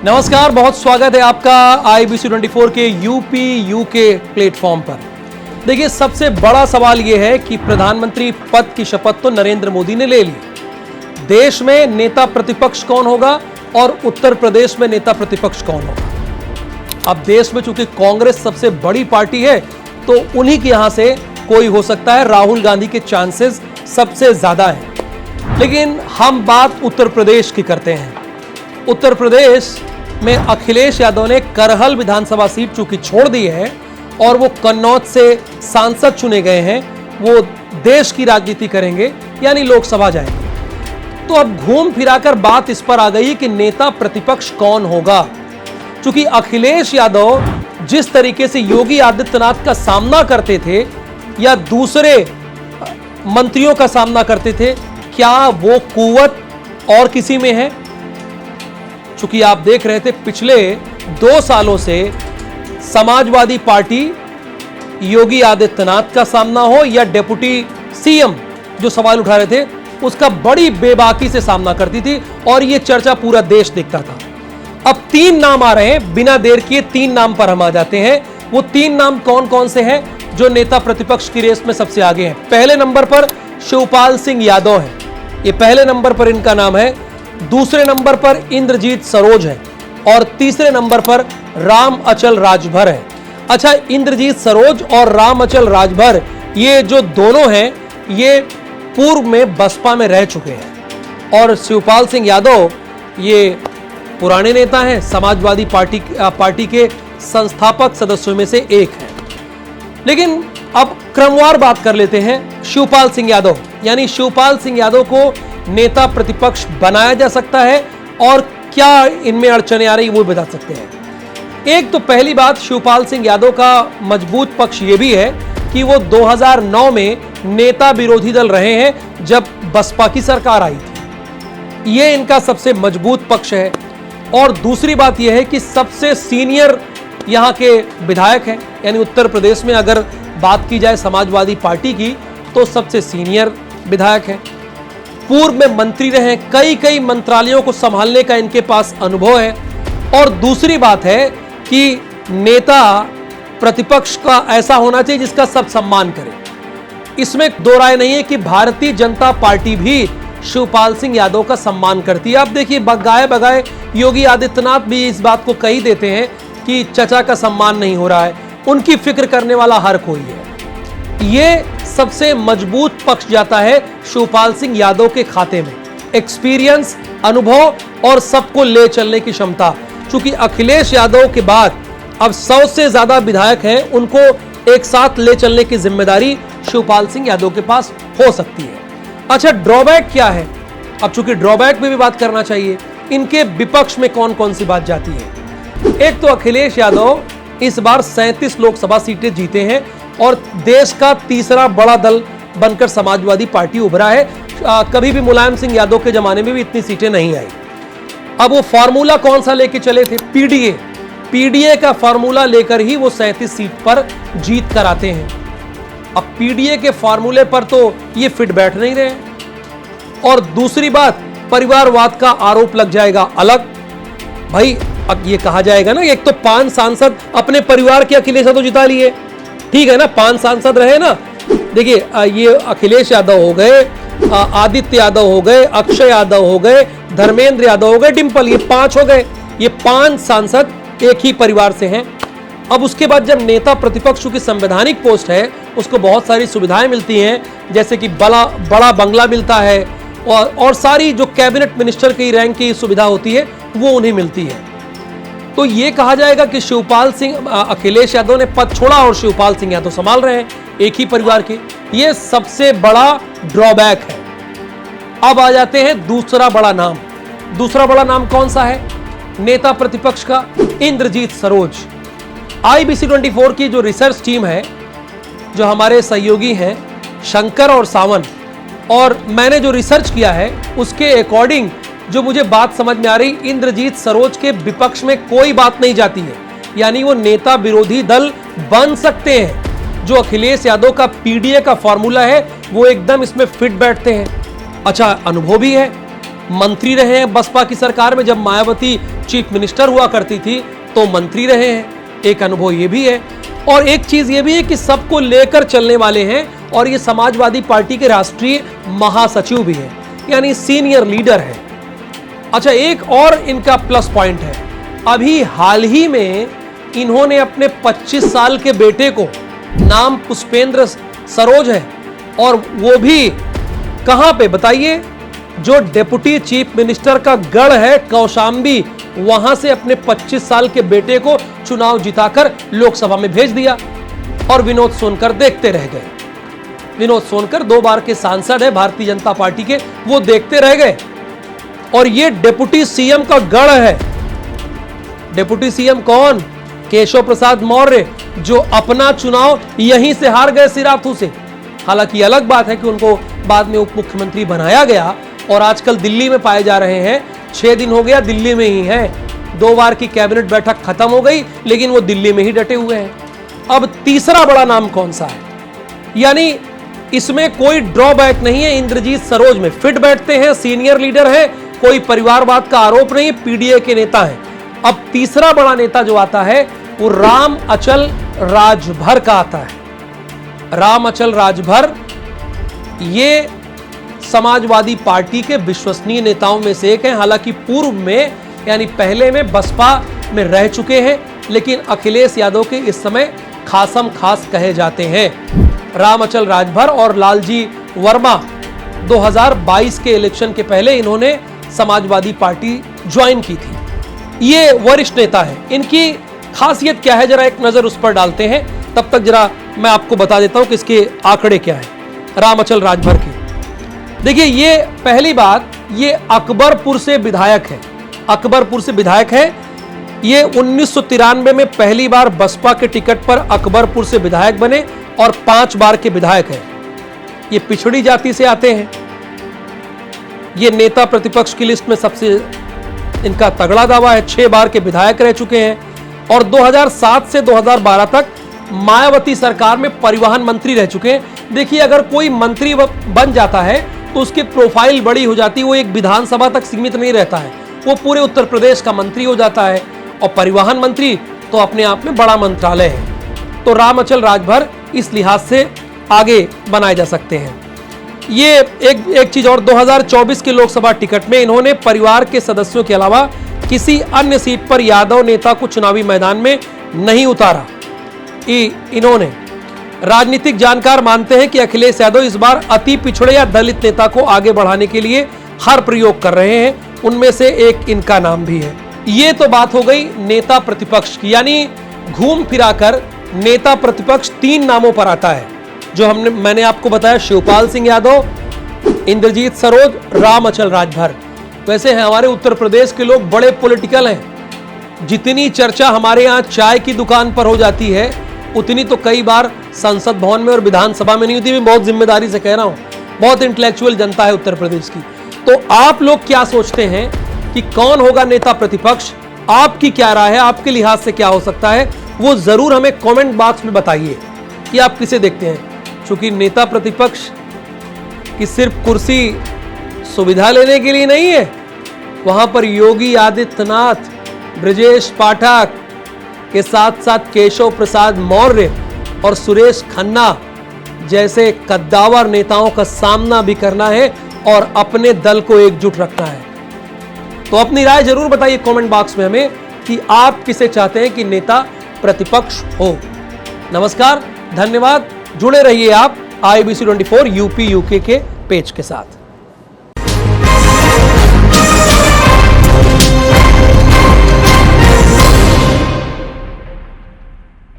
नमस्कार, बहुत स्वागत है आपका IBC24 के यूपी यूके प्लेटफॉर्म पर। देखिए, सबसे बड़ा सवाल यह है कि प्रधानमंत्री पद की शपथ तो नरेंद्र मोदी ने ले ली। देश में नेता प्रतिपक्ष कौन होगा और उत्तर प्रदेश में नेता प्रतिपक्ष कौन होगा। अब देश में चूंकि कांग्रेस सबसे बड़ी पार्टी है तो उन्हीं के यहां से कोई हो सकता है। राहुल गांधी के चांसेस सबसे ज्यादा हैं। लेकिन हम बात उत्तर प्रदेश की करते हैं। उत्तर प्रदेश में अखिलेश यादव ने करहल विधानसभा सीट चूंकि छोड़ दी है और वो कन्नौज से सांसद चुने गए हैं, वो देश की राजनीति करेंगे यानी लोकसभा जाएंगे। तो अब घूम फिराकर बात इस पर आ गई कि नेता प्रतिपक्ष कौन होगा। चूंकि अखिलेश यादव जिस तरीके से योगी आदित्यनाथ का सामना करते थे या दूसरे मंत्रियों का सामना करते थे, क्या वो कुव्वत और किसी में है। चूंकि आप देख रहे थे पिछले 2 सालों से समाजवादी पार्टी योगी आदित्यनाथ का सामना हो या डिप्टी सीएम जो सवाल उठा रहे थे उसका बड़ी बेबाकी से सामना करती थी और यह चर्चा पूरा देश देखता था। अब 3 नाम आ रहे हैं, बिना देर किए 3 नाम पर हम आ जाते हैं। वो 3 नाम कौन कौन से हैं जो नेता प्रतिपक्ष की रेस में सबसे आगे हैं। पहले नंबर पर शिवपाल सिंह यादव है, ये पहले नंबर पर इनका नाम है। दूसरे नंबर पर इंद्रजीत सरोज है और तीसरे नंबर पर राम अचल राजभर है। अच्छा, इंद्रजीत सरोज और राम अचल राजभर ये जो दोनों हैं ये पूर्व में बसपा में रह चुके हैं और शिवपाल सिंह यादव ये पुराने नेता हैं, समाजवादी पार्टी के संस्थापक सदस्यों में से एक हैं। लेकिन अब क्रमवार बात कर लेते हैं। शिवपाल सिंह यादव यानी शिवपाल सिंह यादव को नेता प्रतिपक्ष बनाया जा सकता है और क्या इनमें अड़चने आ रही वो बता सकते हैं। एक तो पहली बात, शिवपाल सिंह यादव का मजबूत पक्ष ये भी है कि वो 2009 में नेता विरोधी दल रहे हैं जब बसपा की सरकार आई थी। ये इनका सबसे मजबूत पक्ष है। और दूसरी बात यह है कि सबसे सीनियर यहाँ के विधायक हैं, यानी उत्तर प्रदेश में अगर बात की जाए समाजवादी पार्टी की तो सबसे सीनियर विधायक हैं। पूर्व में मंत्री रहे, कई मंत्रालयों को संभालने का इनके पास अनुभव है। और दूसरी बात है कि नेता प्रतिपक्ष का ऐसा होना चाहिए जिसका सब सम्मान करे। इसमें दो राय नहीं है कि भारतीय जनता पार्टी भी शिवपाल सिंह यादव का सम्मान करती है। आप देखिए, बगाए बगाए योगी आदित्यनाथ भी इस बात को कही देते हैं कि चचा का सम्मान नहीं हो रहा है। उनकी फिक्र करने वाला हर कोई है। ये सबसे मजबूत पक्ष जाता है शिवपाल सिंह यादव के खाते में। एक्सपीरियंस, अनुभव और सबको ले चलने की क्षमता। चूंकि अखिलेश यादव के बाद अब 100 से ज्यादा विधायक हैं, उनको एक साथ ले चलने की जिम्मेदारी शिवपाल सिंह यादव के पास हो सकती है। अच्छा, ड्रॉबैक क्या है। अब चूंकि ड्रॉबैक में भी बात करना चाहिए, इनके विपक्ष में कौन कौन सी बात जाती है। एक तो अखिलेश यादव इस बार 37 लोकसभा सीटें जीते हैं और देश का तीसरा बड़ा दल बनकर समाजवादी पार्टी उभरा है। कभी भी मुलायम सिंह यादव के जमाने में भी इतनी सीटें नहीं आई। अब वो फार्मूला कौन सा लेके चले थे, पीडीए का फार्मूला लेकर ही वो 37 सीट पर जीत कर आते हैं। अब पीडीए के फार्मूले पर तो ये फिट बैठ नहीं रहे। और दूसरी बात, परिवारवाद का आरोप लग जाएगा अलग। भाई, अब ये कहा जाएगा ना, एक तो 5 सांसद अपने परिवार के अखिलेश यादव जिता लिए, ठीक है ना, 5 सांसद रहे ना। देखिए, ये अखिलेश यादव हो गए, आदित्य यादव हो गए, अक्षय यादव हो गए, धर्मेंद्र यादव हो गए, डिंपल, ये 5 हो गए। ये 5 सांसद एक ही परिवार से हैं। अब उसके बाद जब नेता प्रतिपक्ष की संवैधानिक पोस्ट है, उसको बहुत सारी सुविधाएं मिलती हैं, जैसे कि बड़ा बंगला मिलता है और सारी जो कैबिनेट मिनिस्टर की रैंक की सुविधा होती है वो उन्हें मिलती है। तो ये कहा जाएगा कि अखिलेश यादव ने पद छोड़ा और शिवपाल सिंह यादव संभाल रहे हैं एक ही परिवार के। ये सबसे बड़ा ड्रॉबैक है। अब आ जाते हैं दूसरा बड़ा नाम। दूसरा बड़ा नाम कौन सा है नेता प्रतिपक्ष का? इंद्रजीत सरोज। IBC24 की जो रिसर्च टीम है, जो हमारे सहयोगी हैं शंकर और सावन, और मैंने जो रिसर्च किया है उसके अकॉर्डिंग जो मुझे बात समझ में आ रही, इंद्रजीत सरोज के विपक्ष में कोई बात नहीं जाती है, यानी वो नेता विरोधी दल बन सकते हैं। जो अखिलेश यादव का पीडीए का फॉर्मूला है वो एकदम इसमें फिट बैठते हैं। अच्छा, अनुभव भी है, मंत्री रहे हैं बसपा की सरकार में, जब मायावती चीफ मिनिस्टर हुआ करती थी तो मंत्री रहे हैं, एक अनुभव ये भी है। और एक चीज ये भी है कि सबको लेकर चलने वाले हैं, और ये समाजवादी पार्टी के राष्ट्रीय महासचिव भी हैं, यानी सीनियर लीडर है। अच्छा, एक और इनका प्लस पॉइंट है, अभी हाल ही में इन्होंने अपने 25 साल के बेटे को, नाम पुष्पेंद्र सरोज है, और वो भी कहां पे बताइए, जो डिप्टी चीफ मिनिस्टर का गढ़ है कौशांबी, वहां से अपने 25 साल के बेटे को चुनाव जिताकर लोकसभा में भेज दिया। और विनोद सोनकर देखते रह गए। विनोद सोनकर 2 बार के सांसद है भारतीय जनता पार्टी के, वो देखते रह गए। और ये डिप्टी सीएम का गढ़ है। डिप्टी सीएम कौन? केशव प्रसाद मौर्य, जो अपना चुनाव यहीं से हार गए सिराथू से। हालांकि अलग बात है कि उनको बाद में उप मुख्यमंत्री बनाया गया और आजकल दिल्ली में पाए जा रहे हैं। 6 दिन हो गया दिल्ली में ही हैं। 2 बार की कैबिनेट बैठक खत्म हो गई, लेकिन वो दिल्ली में ही डटे हुए हैं। अब तीसरा बड़ा नाम कौन सा है? यानी इसमें कोई ड्रॉबैक नहीं है, इंद्रजीत सरोज में फिट बैठते हैं, सीनियर लीडर है, कोई परिवारवाद का आरोप नहीं, पीडीए के नेता हैं। अब तीसरा बड़ा नेता जो आता है वो राम अचल राजभर का आता है। राम अचल राजभर ये समाजवादी पार्टी के विश्वसनीय नेताओं में से एक हैं। हालांकि पूर्व में, यानी पहले में बसपा में रह चुके हैं, लेकिन अखिलेश यादव के इस समय खासम खास कहे जाते हैं। राम अचल राजभर और लालजी वर्मा 2022 के इलेक्शन के पहले इन्होंने समाजवादी पार्टी ज्वाइन की थी। ये वरिष्ठ नेता है। इनकी खासियत क्या है, जरा एक नजर उस पर डालते हैं। तब तक जरा मैं आपको बता देता हूं कि इसके आंकड़े क्या है राम अचल राजभर के। देखिए, ये पहली बात, ये अकबरपुर से विधायक है। अकबरपुर से विधायक है। ये 1993 में पहली बार बसपा के टिकट पर अकबरपुर से विधायक बने और 5 बार के विधायक हैं। ये पिछड़ी जाति से आते हैं। ये नेता प्रतिपक्ष की लिस्ट में सबसे इनका तगड़ा दावा है। 6 बार के विधायक रह चुके हैं और 2007 से 2012 तक मायावती सरकार में परिवहन मंत्री रह चुके हैं। देखिए, अगर कोई मंत्री बन जाता है तो उसकी प्रोफाइल बड़ी हो जाती है, वो एक विधानसभा तक सीमित नहीं रहता है, वो पूरे उत्तर प्रदेश का मंत्री हो जाता है। और परिवहन मंत्री तो अपने आप में बड़ा मंत्रालय है। तो राम अचल राजभर इस लिहाज से आगे बनाए जा सकते हैं। ये एक चीज और, 2024 के लोकसभा टिकट में इन्होंने परिवार के सदस्यों के अलावा किसी अन्य सीट पर यादव नेता को चुनावी मैदान में नहीं उतारा। इन्होंने राजनीतिक जानकार मानते हैं कि अखिलेश यादव इस बार अति पिछड़े या दलित नेता को आगे बढ़ाने के लिए हर प्रयोग कर रहे हैं। उनमें से एक इनका नाम भी है। ये तो बात हो गई नेता प्रतिपक्ष की, यानी घूम फिराकर नेता प्रतिपक्ष 3 नामों पर आता है, जो मैंने आपको बताया, शिवपाल सिंह यादव, इंद्रजीत सरोज, राम अचल राजभर। वैसे हमारे उत्तर प्रदेश के लोग बड़े पॉलिटिकल हैं। जितनी चर्चा हमारे यहाँ चाय की दुकान पर हो जाती है, उतनी तो कई बार संसद भवन में और विधानसभा में नहीं होती। मैं बहुत जिम्मेदारी से कह रहा हूं, बहुत इंटेलेक्चुअल जनता है उत्तर प्रदेश की। तो आप लोग क्या सोचते हैं कि कौन होगा नेता प्रतिपक्ष? आपकी क्या राय है? आपके लिहाज से क्या हो सकता है? वो जरूर हमें कमेंट बॉक्स में बताइए कि आप किसे देखते हैं। क्योंकि नेता प्रतिपक्ष की सिर्फ कुर्सी सुविधा लेने के लिए नहीं है, वहां पर योगी आदित्यनाथ, ब्रजेश पाठक के साथ साथ केशव प्रसाद मौर्य और सुरेश खन्ना जैसे कद्दावर नेताओं का सामना भी करना है और अपने दल को एकजुट रखना है। तो अपनी राय जरूर बताइए कमेंट बॉक्स में हमें कि आप किसे चाहते हैं कि नेता प्रतिपक्ष हो। नमस्कार, धन्यवाद। जुड़े रहिए आप IBC 24 यूपी यूके के पेज के साथ।